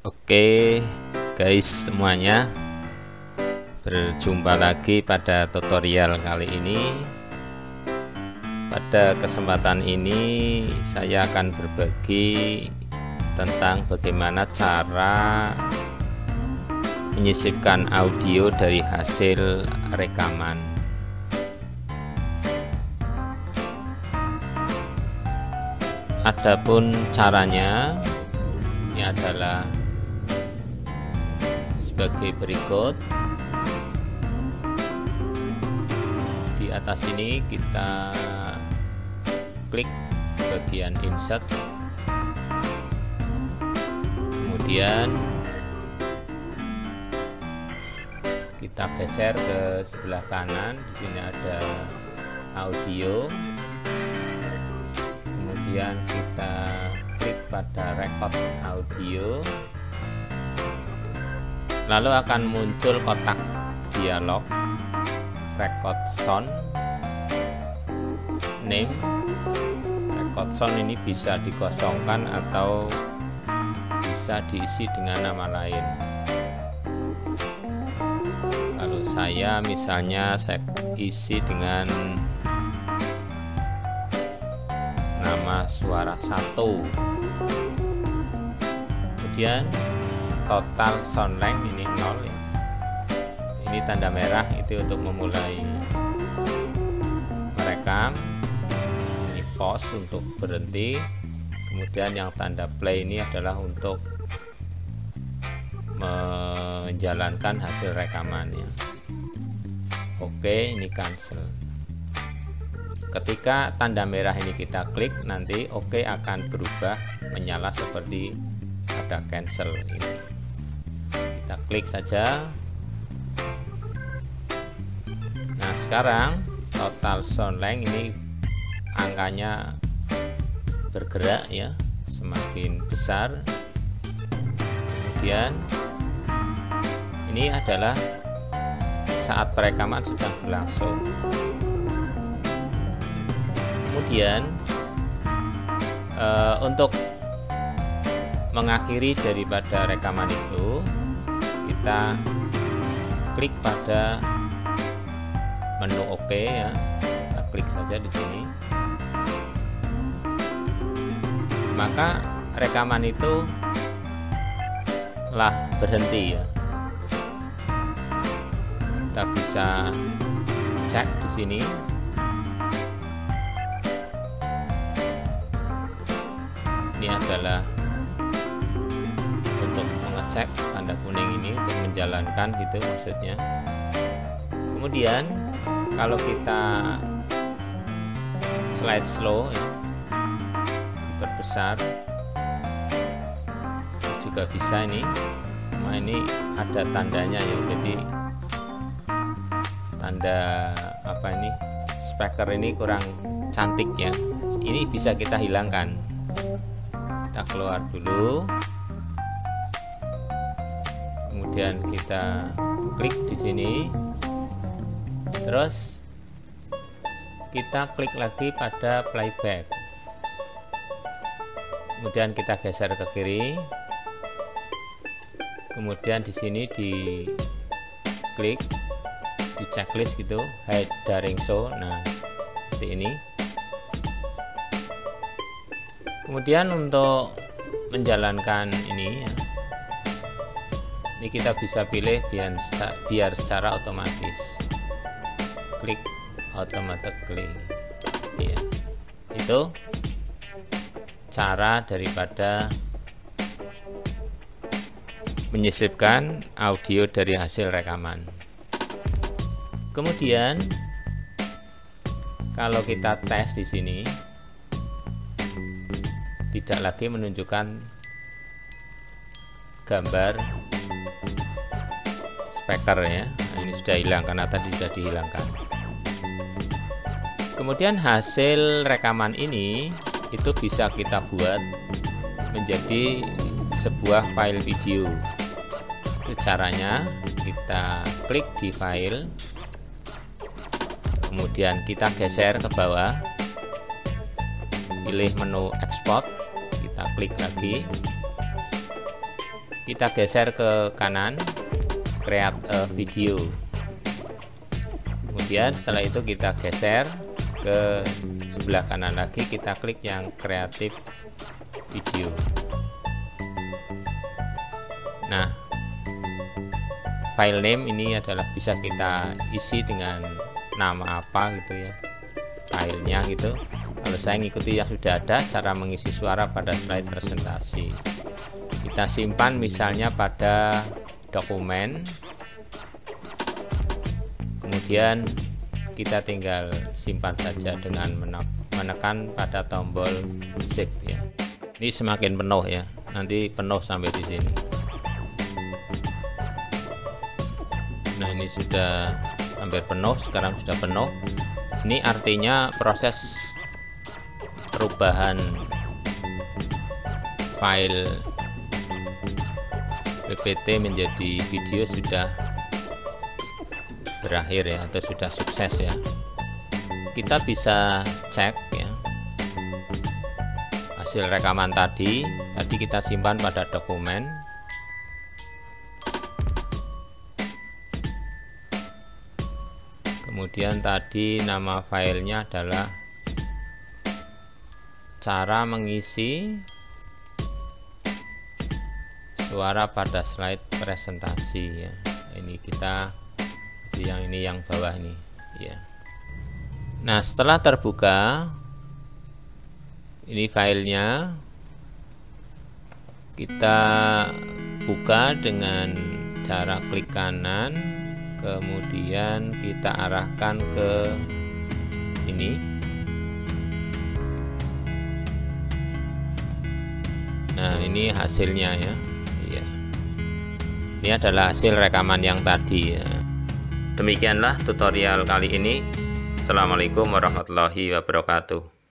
Oke guys semuanya, berjumpa lagi pada tutorial kali ini. Pada kesempatan ini saya akan berbagi tentang bagaimana cara menyisipkan audio dari hasil rekaman. Adapun caranya ini adalah sebagai berikut. Di atas ini kita klik bagian insert, kemudian kita geser ke sebelah kanan. Di sini ada audio, kemudian kita klik pada record audio, lalu akan muncul kotak dialog record sound name. Record sound ini bisa dikosongkan atau bisa diisi dengan nama lain. Kalau saya misalnya saya isi dengan nama suara 1. Kemudian total sound length ini 0 ya. Ini tanda merah itu untuk memulai merekam. Ini pause untuk berhenti. Kemudian yang tanda play ini adalah untuk menjalankan hasil rekamannya. Oke, ini cancel. Ketika tanda merah ini kita klik, nanti oke akan berubah menyala seperti ada cancel ini. Kita klik saja. Nah, sekarang total sound length ini angkanya bergerak ya, semakin besar. Kemudian ini adalah saat perekaman sedang berlangsung. Kemudian untuk mengakhiri daripada rekaman itu, kita klik pada menu OK ya. Kita klik saja di sini. Maka rekaman itu telah berhenti ya. Kita bisa cek di sini. Ini adalah untuk mengecek tanda kuning ini untuk menjalankan gitu maksudnya. Kemudian kalau kita slide slow ya, diperbesar juga bisa ini. Cuma ini ada tandanya ya, jadi tanda apa ini, speaker ini kurang cantik ya. Ini bisa kita hilangkan. Kita keluar dulu, kemudian kita klik di sini, terus kita klik lagi pada playback, kemudian kita geser ke kiri, kemudian di sini di klik di checklist gitu, hide during show. Nah, seperti ini. Kemudian untuk menjalankan ini ya, ini kita bisa pilih biar secara otomatis. Klik automatically ya. Itu cara daripada menyisipkan audio dari hasil rekaman. Kemudian kalau kita tes di sini tidak lagi menunjukkan gambar speaker ya. Nah, ini sudah hilang karena tadi sudah dihilangkan. Kemudian hasil rekaman ini itu bisa kita buat menjadi sebuah file video. Itu caranya, kita klik di file, kemudian kita geser ke bawah, pilih menu export, kita klik lagi, kita geser ke kanan, create a video. Kemudian setelah itu kita geser ke sebelah kanan lagi, kita klik yang creative video. Nah, file name ini adalah bisa kita isi dengan nama apa gitu ya, filenya gitu. Kalau saya ngikuti yang sudah ada, cara mengisi suara pada slide presentasi. Kita simpan misalnya pada dokumen, kemudian kita tinggal simpan saja dengan menekan pada tombol save ya. Ini semakin penuh ya, nanti penuh sampai di sini. Nah, ini sudah hampir penuh, sekarang sudah penuh. Ini artinya proses perubahan file PPT menjadi video sudah berakhir ya, atau sudah sukses ya. Kita bisa cek ya hasil rekaman tadi kita simpan pada dokumen. Kemudian tadi nama filenya adalah cara mengisi suara pada slide presentasi ya. Ini kita yang ini yang bawah ini ya. Nah, setelah terbuka ini filenya, kita buka dengan cara klik kanan, kemudian kita arahkan ke ini. Nah, ini hasilnya ya. Ini adalah hasil rekaman yang tadi ya. Demikianlah tutorial kali ini. Assalamualaikum warahmatullahi wabarakatuh.